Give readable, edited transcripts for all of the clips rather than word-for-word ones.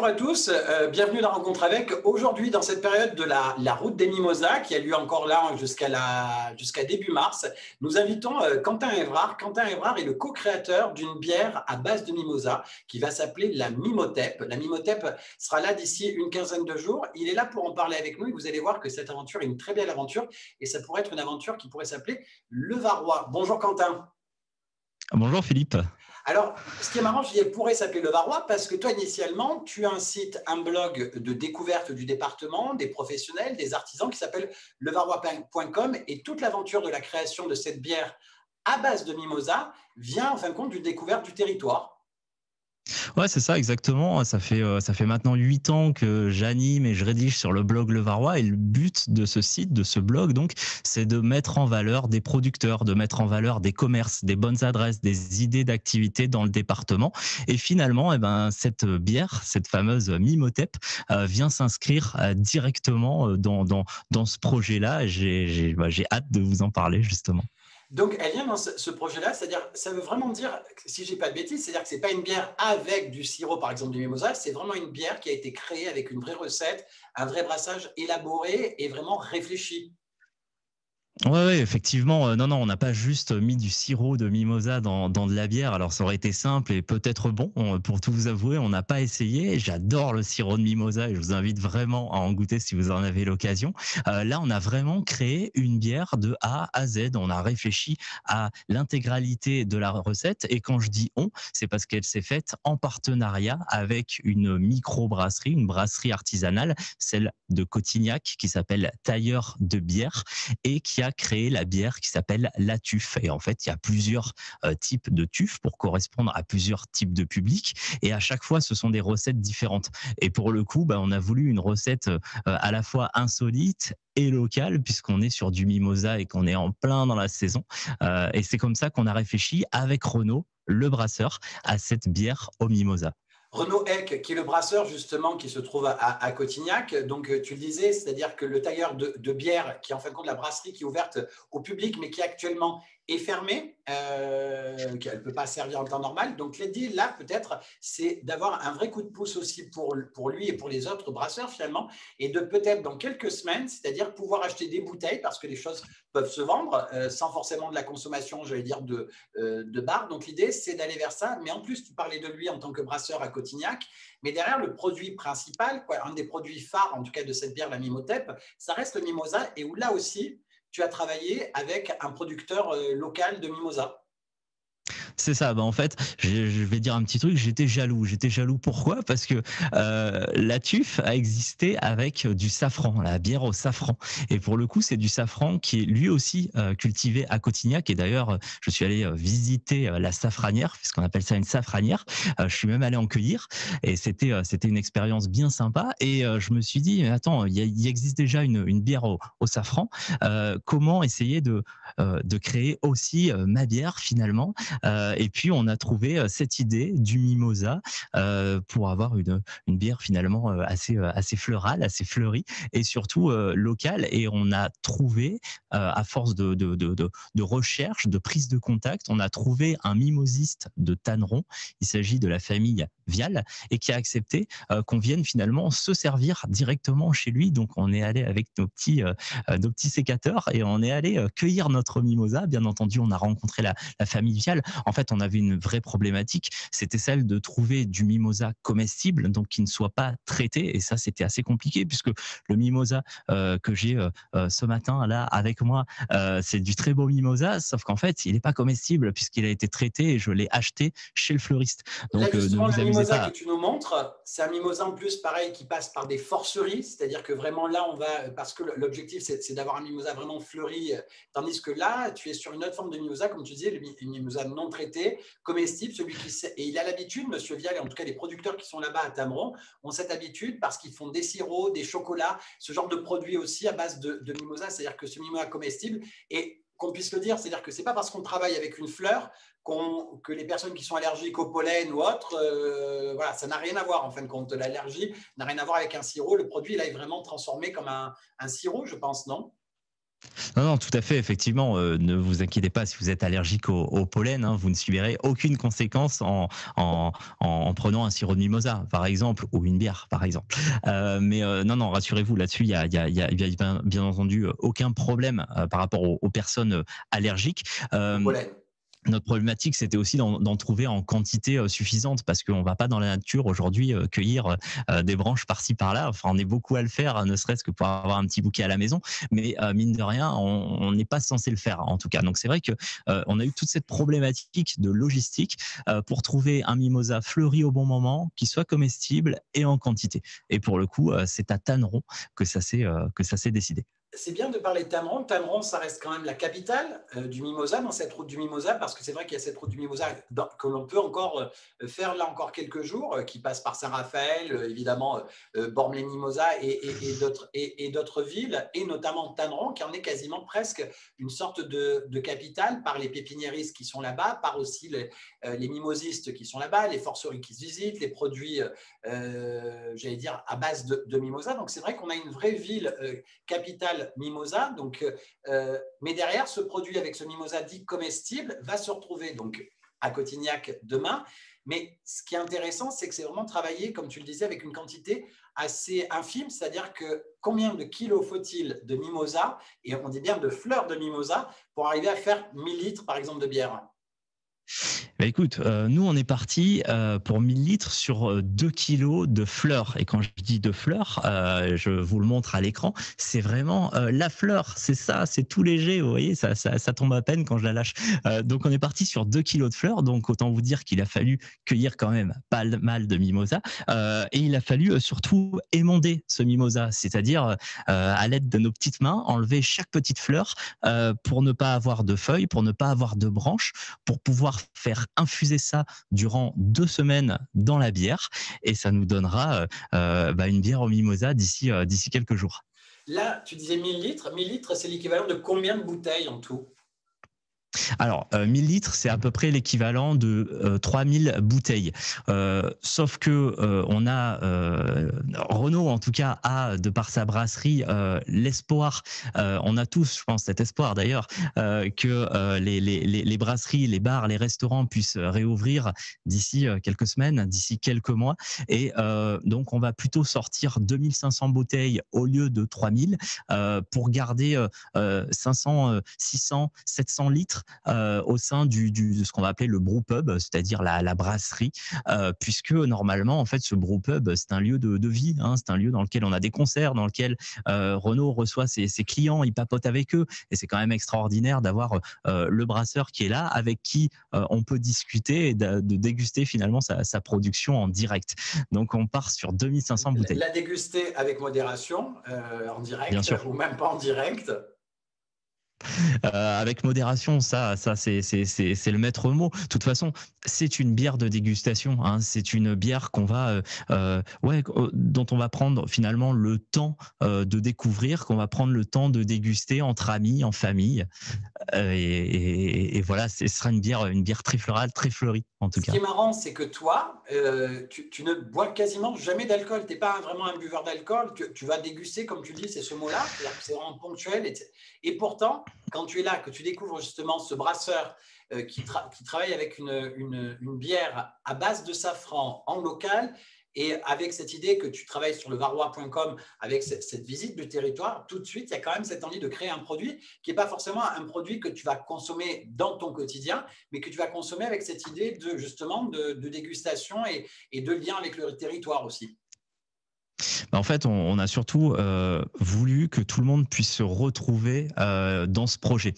Bonjour à tous, bienvenue dans Rencontre avec. Aujourd'hui, dans cette période de la route des Mimosas, qui a lieu encore là jusqu'à début mars, nous invitons Quentin Évrard. Quentin Évrard est le co-créateur d'une bière à base de mimosa qui va s'appeler la Mimotep. La Mimotep sera là d'ici une quinzaine de jours. Il est là pour en parler avec nous et vous allez voir que cette aventure est une très belle aventure et ça pourrait être une aventure qui pourrait s'appeler le Varois. Bonjour Quentin. Bonjour Philippe. Alors, ce qui est marrant, je dis, elle pourrait s'appeler Le Varois parce que toi, initialement, tu as un site, un blog de découverte du département, des professionnels, des artisans qui s'appelle levarois.com et toute l'aventure de la création de cette bière à base de mimosa vient en fin de compte d'une découverte du territoire. Ouais, c'est ça exactement. Ça fait maintenant 8 ans que j'anime et je rédige sur le blog Le Varois et le but de ce site, de ce blog donc, c'est de mettre en valeur des producteurs, de mettre en valeur des commerces, des bonnes adresses, des idées d'activités dans le département. Et finalement, cette bière, cette fameuse Mimotep, vient s'inscrire directement dans ce projet-là. J'ai hâte de vous en parler justement. Donc, elle vient dans ce projet-là, c'est-à-dire, ça veut vraiment dire, si je n'ai pas de bêtises, c'est-à-dire que ce n'est pas une bière avec du sirop, par exemple, du mimosa, c'est vraiment une bière qui a été créée avec une vraie recette, un vrai brassage élaboré et vraiment réfléchi. Ouais, effectivement. Non, non, on n'a pas juste mis du sirop de mimosa dans de la bière. Alors, ça aurait été simple et peut-être bon. Pour tout vous avouer, on n'a pas essayé. J'adore le sirop de mimosa et je vous invite vraiment à en goûter si vous en avez l'occasion. Là, on a vraiment créé une bière de A à Z. On a réfléchi à l'intégralité de la recette. Et quand je dis on, c'est parce qu'elle s'est faite en partenariat avec une micro-brasserie, une brasserie artisanale, celle de Cotignac, qui s'appelle Tailleur de bière et qui a créé la bière qui s'appelle la Tuffe. Et en fait, il y a plusieurs types de tuffe pour correspondre à plusieurs types de publics. Et à chaque fois, ce sont des recettes différentes. Et pour le coup, on a voulu une recette à la fois insolite et locale, puisqu'on est sur du mimosa et qu'on est en plein dans la saison. Et c'est comme ça qu'on a réfléchi avec Renaud, le brasseur, à cette bière au mimosa. Renaud Eck, qui est le brasseur justement qui se trouve à Cotignac. Donc, tu le disais, c'est-à-dire que le tailleur de bière, qui est en fin de compte la brasserie qui est ouverte au public, mais qui actuellement est fermée, qu'elle ne peut pas servir en temps normal. Donc, l'idée là, peut-être, c'est d'avoir un vrai coup de pouce aussi pour lui et pour les autres brasseurs finalement, et de peut-être dans quelques semaines, c'est-à-dire pouvoir acheter des bouteilles parce que les choses peuvent se vendre sans forcément de la consommation, j'allais dire, de bar. Donc, l'idée, c'est d'aller vers ça. Mais en plus, tu parlais de lui en tant que brasseur à Cotignac. Mais derrière, le produit principal, un des produits phares, en tout cas de cette bière, la Mimotep, ça reste le mimosa. Et où là aussi, tu as travaillé avec un producteur local de mimosa. C'est ça. En fait, je vais dire un petit truc. J'étais jaloux. J'étais jaloux. Pourquoi? Parce que la tuffe a existé avec du safran, la bière au safran. Et pour le coup, c'est du safran qui est lui aussi cultivé à Cotignac. Et d'ailleurs, je suis allé visiter la safranière, puisqu'on appelle ça une safranière. Je suis même allé en cueillir. Et c'était une expérience bien sympa. Et je me suis dit, mais attends, il existe déjà une bière au safran. Comment essayer de créer aussi ma bière finalement? Et puis on a trouvé cette idée du mimosa pour avoir une bière finalement assez florale, assez fleurie et surtout locale. Et on a trouvé, à force de recherche, de prise de contact, on a trouvé un mimosiste de Tanneron. Il s'agit de la famille Vial et qui a accepté qu'on vienne finalement se servir directement chez lui. Donc on est allé avec nos petits sécateurs et on est allé cueillir notre mimosa. Bien entendu, on a rencontré la famille Vial. En fait, on avait une vraie problématique, c'était celle de trouver du mimosa comestible, donc qui ne soit pas traité. Et ça, c'était assez compliqué puisque le mimosa que j'ai ce matin là avec moi, c'est du très beau mimosa, sauf qu'en fait, il n'est pas comestible puisqu'il a été traité et je l'ai acheté chez le fleuriste. Là, Donc, ne justement, vous le amusez mimosa que pas. tu nous montres, c'est un mimosa en plus, pareil, qui passe par des forceries, c'est-à-dire que vraiment là, on va, parce que l'objectif, c'est d'avoir un mimosa vraiment fleuri, tandis que là, tu es sur une autre forme de mimosa, comme tu disais, le mimosa non traité, comestible, celui qui sait, et il a l'habitude, Monsieur Vial, et en tout cas les producteurs qui sont là-bas à Tameron, ont cette habitude parce qu'ils font des sirops, des chocolats, ce genre de produits aussi à base de mimosa, c'est-à-dire que ce mimosa comestible, et qu'on puisse le dire, c'est-à-dire que c'est pas parce qu'on travaille avec une fleur que les personnes qui sont allergiques au pollen ou autres, voilà, ça n'a rien à voir en fin de compte. L'allergie n'a rien à voir avec un sirop. Le produit là est vraiment transformé comme un sirop, je pense, non? Non, non, tout à fait, effectivement. Ne vous inquiétez pas si vous êtes allergique au pollen, hein, vous ne subirez aucune conséquence en prenant un sirop de mimosa, par exemple, ou une bière, par exemple. Mais non, non, rassurez-vous, là-dessus, il y a bien entendu aucun problème par rapport aux personnes allergiques. au Euh, pollen? Notre problématique, c'était aussi d'en trouver en quantité suffisante parce qu'on ne va pas dans la nature aujourd'hui cueillir des branches par-ci par-là. Enfin, on est beaucoup à le faire, ne serait-ce que pour avoir un petit bouquet à la maison. Mais mine de rien, on n'est pas censé le faire en tout cas. Donc c'est vrai que on a eu toute cette problématique de logistique pour trouver un mimosa fleuri au bon moment, qui soit comestible et en quantité. Et pour le coup, c'est à Tanneron que ça s'est décidé. C'est bien de parler de Tameron. Tameron, ça reste quand même la capitale du Mimosa, dans cette route du Mimosa, parce que c'est vrai qu'il y a cette route du Mimosa que l'on peut encore faire là encore quelques jours, qui passe par Saint-Raphaël, évidemment Bormes-les-Mimosas et d'autres villes, et notamment Tameron, qui en est quasiment presque une sorte de capitale par les pépiniéristes qui sont là-bas, par aussi les mimosistes qui sont là-bas, les forceries qui se visitent, les produits, j'allais dire, à base de Mimosa. Donc c'est vrai qu'on a une vraie ville capitale mimosa. Donc, mais derrière, ce produit avec ce mimosa dit comestible va se retrouver donc à Cotignac demain. Mais ce qui est intéressant, c'est que c'est vraiment travaillé, comme tu le disais, avec une quantité assez infime, c'est-à-dire que combien de kilos faut-il de mimosa, et on dit bien de fleurs de mimosa, pour arriver à faire 1000 litres, par exemple, de bière? Bah écoute, nous on est parti pour 1000 litres sur 2 kilos de fleurs. Et quand je dis de fleurs, je vous le montre à l'écran, c'est vraiment la fleur, c'est ça, c'est tout léger, vous voyez, ça tombe à peine quand je la lâche. Donc on est parti sur 2 kilos de fleurs, donc autant vous dire qu'il a fallu cueillir quand même pas mal de mimosa. Et il a fallu surtout émonder ce mimosa, c'est-à-dire à l'aide de nos petites mains, enlever chaque petite fleur pour ne pas avoir de feuilles, pour ne pas avoir de branches, pour pouvoir faire infuser ça durant 2 semaines dans la bière et ça nous donnera une bière au mimosa d'ici quelques jours. Là, tu disais 1000 litres. 1000 litres, c'est l'équivalent de combien de bouteilles en tout? Alors, 1000 litres, c'est à peu près l'équivalent de 3000 bouteilles. Sauf que on a Renault, en tout cas, a de par sa brasserie l'espoir. On a tous, je pense, cet espoir d'ailleurs que les brasseries, les bars, les restaurants puissent réouvrir d'ici quelques semaines, d'ici quelques mois. Et donc, on va plutôt sortir 2500 bouteilles au lieu de 3000 pour garder 500, 600, 700 litres au sein de ce qu'on va appeler le brewpub, c'est-à-dire la brasserie, puisque normalement, en fait, ce brewpub, c'est un lieu de vie, hein, c'est un lieu dans lequel on a des concerts, dans lequel Renault reçoit ses clients, il papote avec eux, et c'est quand même extraordinaire d'avoir le brasseur qui est là, avec qui on peut discuter et de déguster finalement sa production en direct. Donc, on part sur 2500 bouteilles. La déguster avec modération, en Bien direct sûr. ou même pas en direct. Avec modération, ça c'est le maître mot. De toute façon, c'est une bière de dégustation. Hein. C'est une bière qu'on va, dont on va prendre finalement le temps de découvrir, qu'on va prendre le temps de déguster entre amis, en famille. Et voilà, ce sera une bière très florale, très fleurie en tout Ce qui cas. est marrant, c'est que toi, tu ne bois quasiment jamais d'alcool. Tu n'es pas vraiment un buveur d'alcool. Tu vas déguster, comme tu le dis, c'est ce mot-là. C'est-à-dire que c'est vraiment ponctuel. Et pourtant, quand tu es là, que tu découvres justement ce brasseur qui travaille avec une bière à base de safran en local, et avec cette idée que tu travailles sur le varrois.com, avec cette visite du territoire, tout de suite, il y a quand même cette envie de créer un produit qui n'est pas forcément un produit que tu vas consommer dans ton quotidien, mais que tu vas consommer avec cette idée de justement de dégustation et de lien avec le territoire aussi. En fait, on a surtout voulu que tout le monde puisse se retrouver dans ce projet.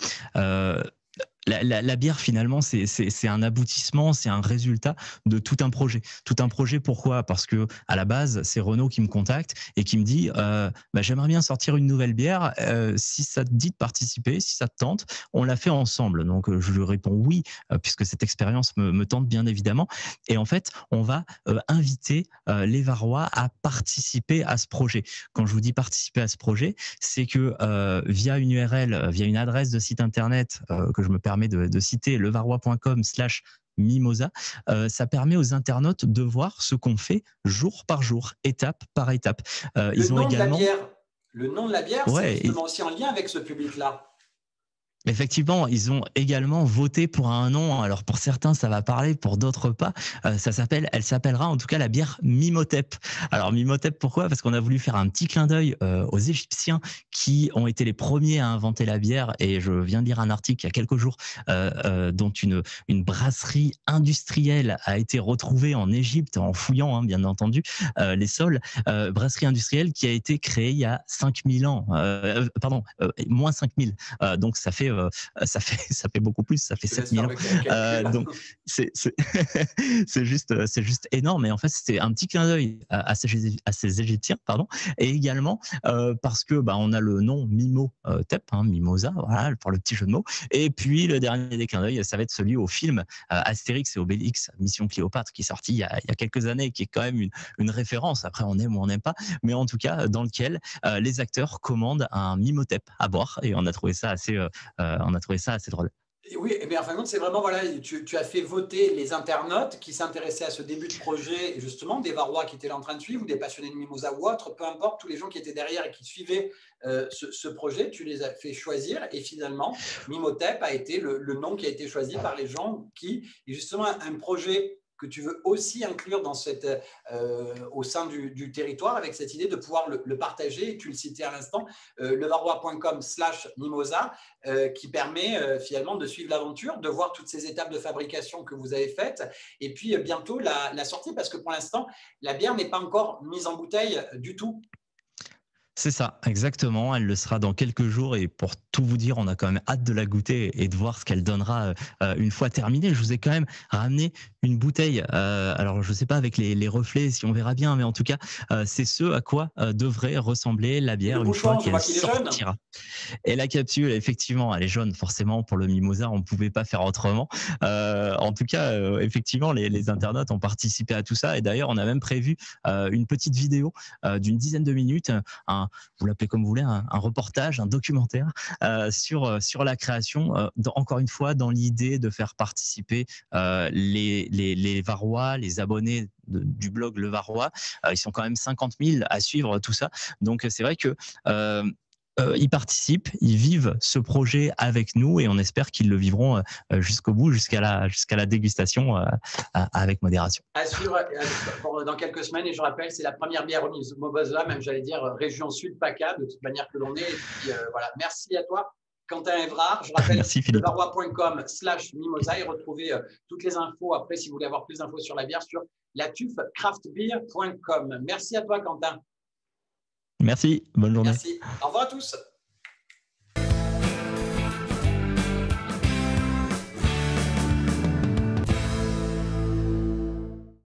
La bière, finalement, c'est un aboutissement, c'est un résultat de tout un projet. Tout un projet, pourquoi? Parce que à la base, c'est Renaud qui me contacte et qui me dit j'aimerais bien sortir une nouvelle bière. Si ça te dit de participer, si ça te tente, on la fait ensemble. Donc, je lui réponds oui, puisque cette expérience me tente bien évidemment. Et en fait, on va inviter les Varois à participer à ce projet. Quand je vous dis participer à ce projet, c'est que via une URL, via une adresse de site internet que je me permets de citer, levarois.com/mimosa, ça permet aux internautes de voir ce qu'on fait jour par jour, étape par étape. Le Ils ont nom de la également bière, Le nom de la bière, c'est Ouais. justement aussi en lien avec ce public-là. Effectivement, ils ont également voté pour un nom. Alors pour certains, ça va parler, pour d'autres pas. Elle s'appellera en tout cas la bière Mimotep. Alors Mimotep, pourquoi? Parce qu'on a voulu faire un petit clin d'œil aux Égyptiens qui ont été les premiers à inventer la bière. Et je viens de lire un article il y a quelques jours dont une brasserie industrielle a été retrouvée en Égypte en fouillant, hein, bien entendu, les sols. Brasserie industrielle qui a été créée il y a 5000 ans. Moins 5000. Donc ça fait beaucoup plus, ça fait 7000 ans. Donc c'est c'est juste énorme. Et en fait, c'était un petit clin d'œil à ces Égyptiens, pardon, et également parce que on a le nom Mimotep, hein, Mimosa, voilà, pour le petit jeu de mots. Et puis le dernier des clins d'œil, ça va être celui au film Astérix et Obélix, Mission Cléopâtre, qui est sorti il y a quelques années, qui est quand même une référence. Après, on aime ou on n'aime pas, mais en tout cas, dans lequel les acteurs commandent un Mimotep à boire, et on a trouvé ça assez drôle. Et oui, mais en fin de compte, c'est vraiment, voilà, tu as fait voter les internautes qui s'intéressaient à ce début de projet, justement, des Varois qui étaient là en train de suivre, ou des passionnés de Mimosa ou autres, peu importe, tous les gens qui étaient derrière et qui suivaient ce projet, tu les as fait choisir, et finalement, Mimotep a été le nom qui a été choisi par les gens qui, et justement, un projet que tu veux aussi inclure dans au sein du territoire, avec cette idée de pouvoir le partager, et tu le citais à l'instant, levarois.com/mimosa, qui permet finalement de suivre l'aventure, de voir toutes ces étapes de fabrication que vous avez faites, et puis bientôt la sortie, parce que pour l'instant, la bière n'est pas encore mise en bouteille du tout. C'est ça, exactement. Elle le sera dans quelques jours, et pour tout vous dire, on a quand même hâte de la goûter et de voir ce qu'elle donnera une fois terminée. Je vous ai quand même ramené une bouteille. Alors, je ne sais pas avec les reflets si on verra bien, mais en tout cas, c'est ce à quoi devrait ressembler la Et le bière une fois bouchon, je qu'elle vois qu'il est jeune. sortira. Et la capsule, effectivement, elle est jaune. Forcément, pour le mimosa, on ne pouvait pas faire autrement. En tout cas, effectivement, les internautes ont participé à tout ça. Et d'ailleurs, on a même prévu une petite vidéo d'une dizaine de minutes, vous l'appelez comme vous voulez, un reportage, un documentaire sur la création, encore une fois, dans l'idée de faire participer les Varois, les abonnés du blog Le Varois. Ils sont quand même 50 000 à suivre tout ça. Donc, c'est vrai que ils participent, ils vivent ce projet avec nous, et on espère qu'ils le vivront jusqu'au bout, jusqu'à la dégustation avec modération. À suivre dans quelques semaines, et je rappelle, c'est la première bière au Mimosa, même j'allais dire région sud PACA, de toute manière que l'on est. Et puis voilà, merci à toi, Quentin Évrard. Je rappelle levarois.com/mimosa, et retrouvez toutes les infos après, si vous voulez avoir plus d'infos sur la bière, sur latufcraftbeer.com. Merci à toi, Quentin. Merci, bonne journée. Merci. Au revoir à tous.